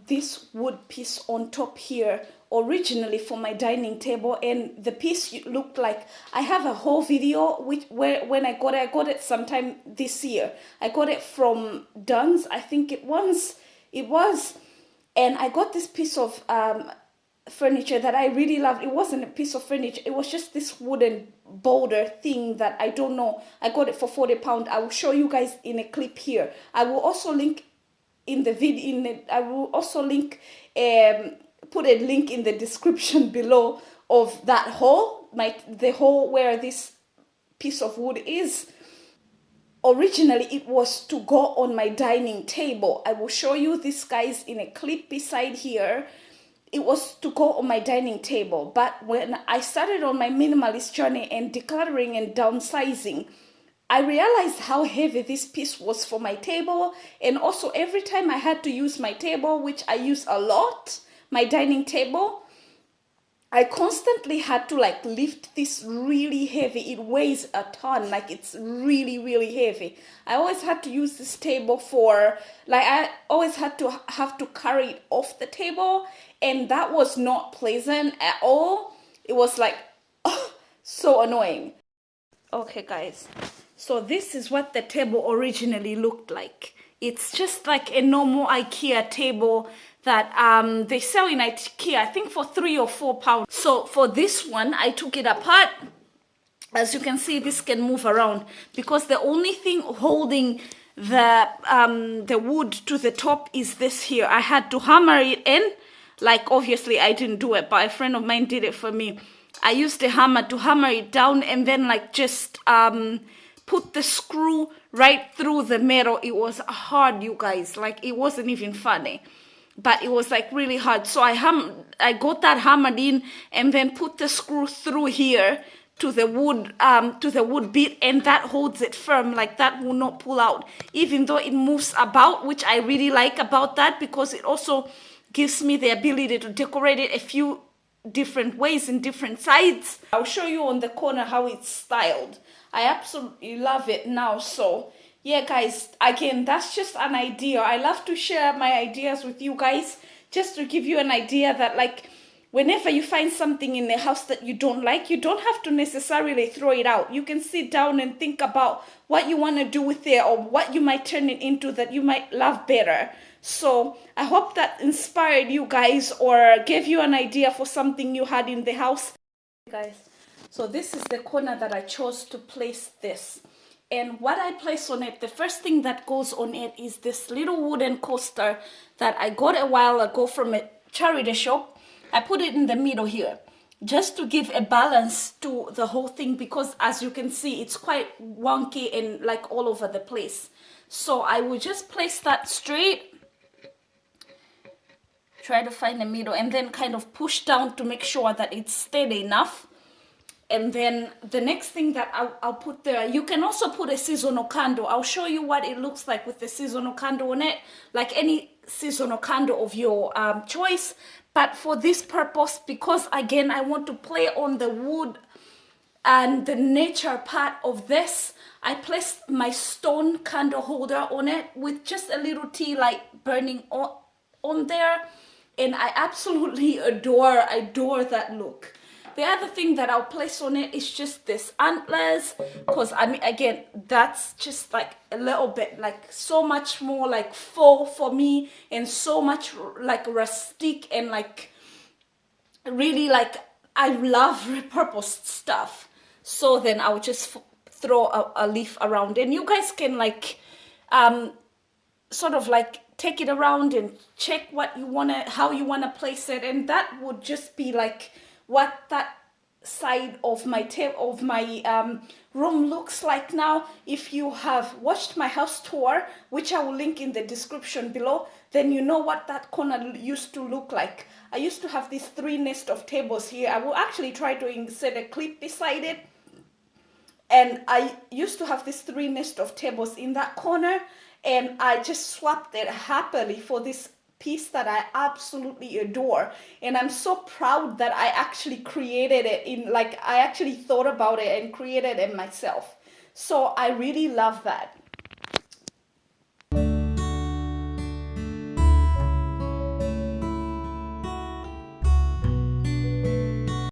this wood piece on top here originally for my dining table, and the piece looked like, I have a whole video when I got it sometime this year. I got it from Dunn's, I think it was, and I got this piece of furniture that I really loved. It wasn't a piece of furniture, it was just this wooden boulder thing that I don't know. I got it for £40. I will show you guys in a clip here. I will also link in the video, I will also link put a link in the description below of that hole, the hole where this piece of wood is. Originally it was to go on my dining table. I will show you this, guys, in a clip beside here. It was to go on my dining table, but when I started on my minimalist journey and decluttering and downsizing, I realized how heavy this piece was for my table. And also every time I had to use my table, which I use a lot, my dining table, I constantly had to like lift this really heavy. It weighs a ton, like it's really, really heavy. I always had to use this table for, like, I always had to have to carry it off the table, and that was not pleasant at all. It was like, oh, so annoying. Okay, guys, so this is what the table originally looked like. It's just like a normal IKEA table that they sell in IKEA, I think for £3 or £4. So for this one, I took it apart. As you can see, this can move around because the only thing holding the wood to the top is this here. I had to hammer it in. Like, obviously I didn't do it, but a friend of mine did it for me. I used a hammer to hammer it down, and then like just put the screw right through the metal. It was hard, you guys, like it wasn't even funny, but it was like really hard. So I got that hammered in and then put the screw through here to the wood bit, and that holds it firm. Like that will not pull out, even though it moves about, which I really like about that, because it also gives me the ability to decorate it a few different ways in different sides. I'll show you on the corner how it's styled. I absolutely love it now. So yeah, guys, again, that's just an idea. I love to share my ideas with you guys, just to give you an idea that, like, whenever you find something in the house that you don't like, you don't have to necessarily throw it out. You can sit down and think about what you want to do with it, or what you might turn it into that you might love better. So I hope that inspired you guys or gave you an idea for something you had in the house. Guys, so this is the corner that I chose to place this. And what I place on it, the first thing that goes on it is this little wooden coaster that I got a while ago from a charity shop. I put it in the middle here just to give a balance to the whole thing, because as you can see, it's quite wonky and like all over the place. So I will just place that straight, try to find the middle, and then kind of push down to make sure that it's steady enough. And then the next thing that I'll put there, you can also put a seasonal candle. I'll show you what it looks like with the seasonal candle on it, like any seasonal candle of your choice. But for this purpose, because again, I want to play on the wood and the nature part of this, I placed my stone candle holder on it with just a little tea light burning on there. And I absolutely adore that look. The other thing that I'll place on it is just this antlers, because I mean, again, that's just like a little bit, like so much more like faux for me, and so much like rustic, and like really, like, I love repurposed stuff. So then I'll just throw a leaf around, and you guys can like sort of like take it around and check what you wanna, how you wanna place it, and that would just be like what that side of my room looks like now. If you have watched my house tour, which I will link in the description below, then you know what that corner used to look like. I used to have these 3 nests of tables here. I will actually try to insert a clip beside it. And I used to have these 3 nests of tables in that corner, and I just swapped it happily for this piece that I absolutely adore. And I'm so proud that I actually created it I actually thought about it and created it myself. So I really love that.